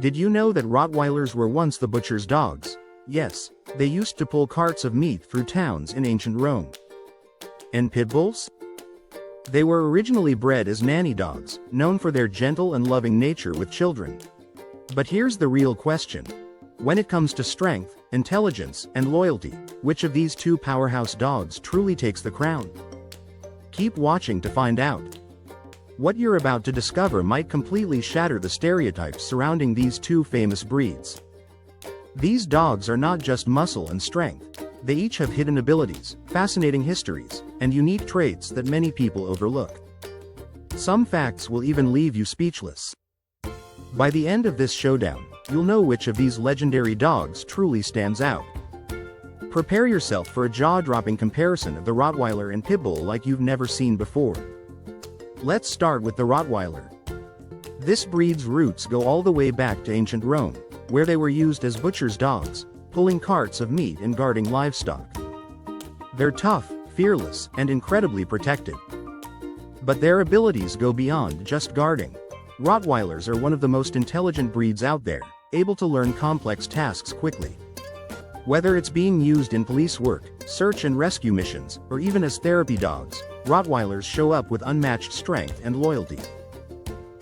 Did you know that Rottweilers were once the butcher's dogs? Yes, they used to pull carts of meat through towns in ancient Rome. And Pitbulls? They were originally bred as nanny dogs, known for their gentle and loving nature with children. But here's the real question. When it comes to strength, intelligence, and loyalty, which of these two powerhouse dogs truly takes the crown? Keep watching to find out. What you're about to discover might completely shatter the stereotypes surrounding these two famous breeds. These dogs are not just muscle and strength. They each have hidden abilities, fascinating histories, and unique traits that many people overlook. Some facts will even leave you speechless. By the end of this showdown, you'll know which of these legendary dogs truly stands out. Prepare yourself for a jaw-dropping comparison of the Rottweiler and Pitbull like you've never seen before. Let's start with the Rottweiler. This breed's roots go all the way back to ancient Rome, where they were used as butcher's dogs, pulling carts of meat and guarding livestock. They're tough, fearless, and incredibly protective. But their abilities go beyond just guarding. Rottweilers are one of the most intelligent breeds out there, able to learn complex tasks quickly. Whether it's being used in police work, search and rescue missions, or even as therapy dogs, Rottweilers show up with unmatched strength and loyalty.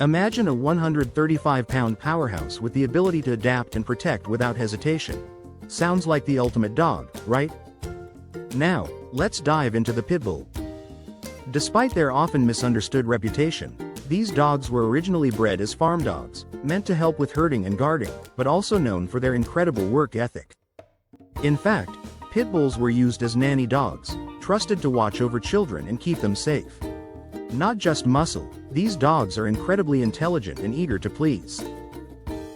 Imagine a 135-pound powerhouse with the ability to adapt and protect without hesitation. Sounds like the ultimate dog, right? Now, let's dive into the Pitbull. Despite their often misunderstood reputation, these dogs were originally bred as farm dogs, meant to help with herding and guarding, but also known for their incredible work ethic. In fact, Pitbulls were used as nanny dogs, trusted to watch over children and keep them safe. Not just muscle, these dogs are incredibly intelligent and eager to please.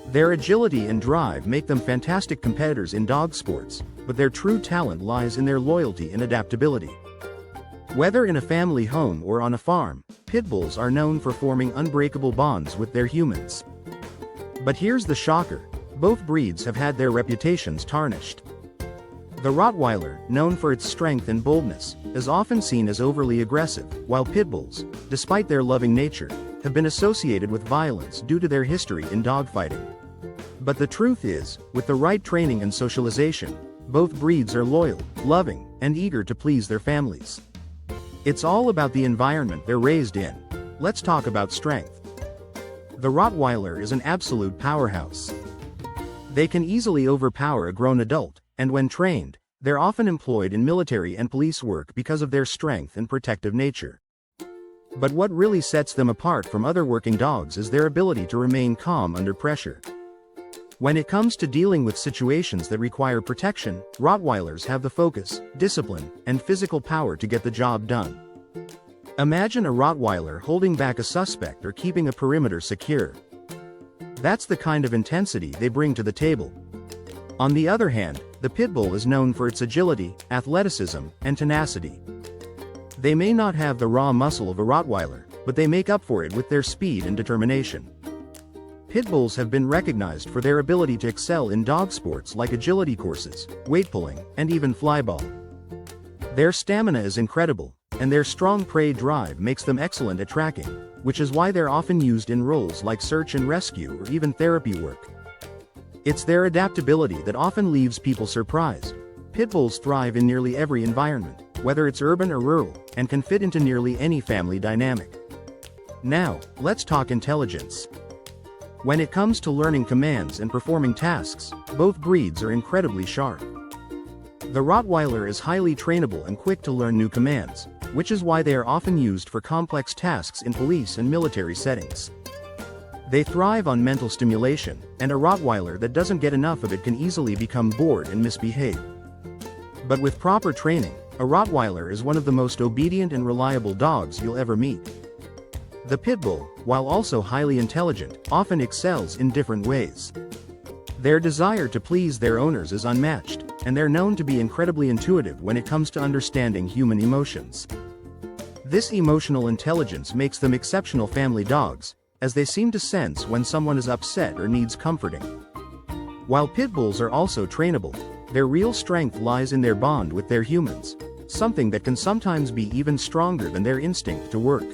Their agility and drive make them fantastic competitors in dog sports, but their true talent lies in their loyalty and adaptability. Whether in a family home or on a farm, Pitbulls are known for forming unbreakable bonds with their humans. But here's the shocker. Both breeds have had their reputations tarnished. The Rottweiler, known for its strength and boldness, is often seen as overly aggressive, while Pitbulls, despite their loving nature, have been associated with violence due to their history in dogfighting. But the truth is, with the right training and socialization, both breeds are loyal, loving, and eager to please their families. It's all about the environment they're raised in. Let's talk about strength. The Rottweiler is an absolute powerhouse. They can easily overpower a grown adult, and when trained, they're often employed in military and police work because of their strength and protective nature. But what really sets them apart from other working dogs is their ability to remain calm under pressure. When it comes to dealing with situations that require protection, Rottweilers have the focus, discipline, and physical power to get the job done. Imagine a Rottweiler holding back a suspect or keeping a perimeter secure. That's the kind of intensity they bring to the table. On the other hand, the Pitbull is known for its agility, athleticism, and tenacity. They may not have the raw muscle of a Rottweiler, but they make up for it with their speed and determination. Pitbulls have been recognized for their ability to excel in dog sports like agility courses, weight pulling, and even flyball. Their stamina is incredible, and their strong prey drive makes them excellent at tracking, which is why they're often used in roles like search and rescue or even therapy work. It's their adaptability that often leaves people surprised. Pitbulls thrive in nearly every environment, whether it's urban or rural, and can fit into nearly any family dynamic. Now, let's talk intelligence. When it comes to learning commands and performing tasks, both breeds are incredibly sharp. The Rottweiler is highly trainable and quick to learn new commands, which is why they are often used for complex tasks in police and military settings. They thrive on mental stimulation, and a Rottweiler that doesn't get enough of it can easily become bored and misbehave. But with proper training, a Rottweiler is one of the most obedient and reliable dogs you'll ever meet. The Pitbull, while also highly intelligent, often excels in different ways. Their desire to please their owners is unmatched, and they're known to be incredibly intuitive when it comes to understanding human emotions. This emotional intelligence makes them exceptional family dogs, as they seem to sense when someone is upset or needs comforting. While Pitbulls are also trainable, their real strength lies in their bond with their humans, something that can sometimes be even stronger than their instinct to work.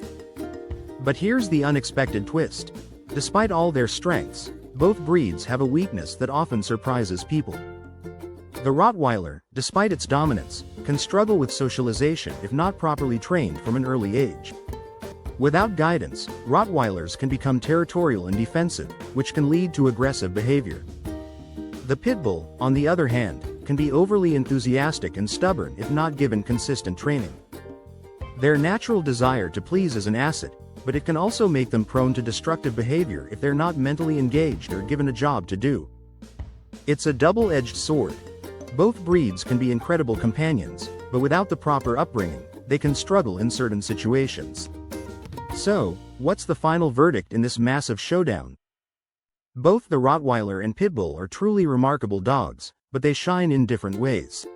But here's the unexpected twist. Despite all their strengths, both breeds have a weakness that often surprises people. The Rottweiler, despite its dominance, can struggle with socialization if not properly trained from an early age. Without guidance, Rottweilers can become territorial and defensive, which can lead to aggressive behavior. The Pitbull, on the other hand, can be overly enthusiastic and stubborn if not given consistent training. Their natural desire to please is an asset, but it can also make them prone to destructive behavior if they're not mentally engaged or given a job to do. It's a double-edged sword. Both breeds can be incredible companions, but without the proper upbringing, they can struggle in certain situations. So, what's the final verdict in this massive showdown? Both the Rottweiler and Pitbull are truly remarkable dogs, but they shine in different ways.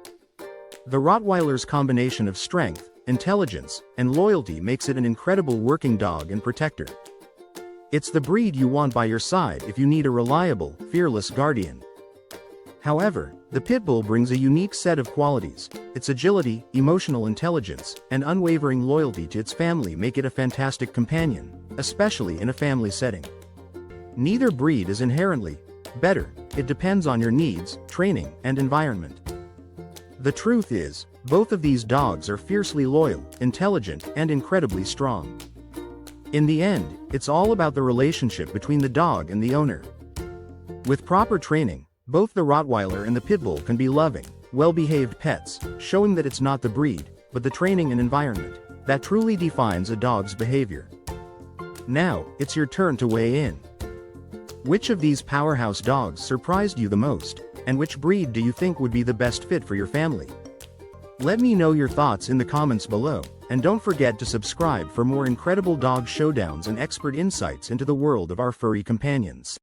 The Rottweiler's combination of strength, intelligence, and loyalty makes it an incredible working dog and protector. It's the breed you want by your side if you need a reliable, fearless guardian. However, the Pitbull brings a unique set of qualities. Its agility, emotional intelligence, and unwavering loyalty to its family make it a fantastic companion, especially in a family setting. Neither breed is inherently better. It depends on your needs, training, and environment. The truth is, both of these dogs are fiercely loyal, intelligent, and incredibly strong. In the end, it's all about the relationship between the dog and the owner. With proper training, both the Rottweiler and the Pitbull can be loving, well-behaved pets, showing that it's not the breed, but the training and environment, that truly defines a dog's behavior. Now, it's your turn to weigh in. Which of these powerhouse dogs surprised you the most, and which breed do you think would be the best fit for your family? Let me know your thoughts in the comments below, and don't forget to subscribe for more incredible dog showdowns and expert insights into the world of our furry companions.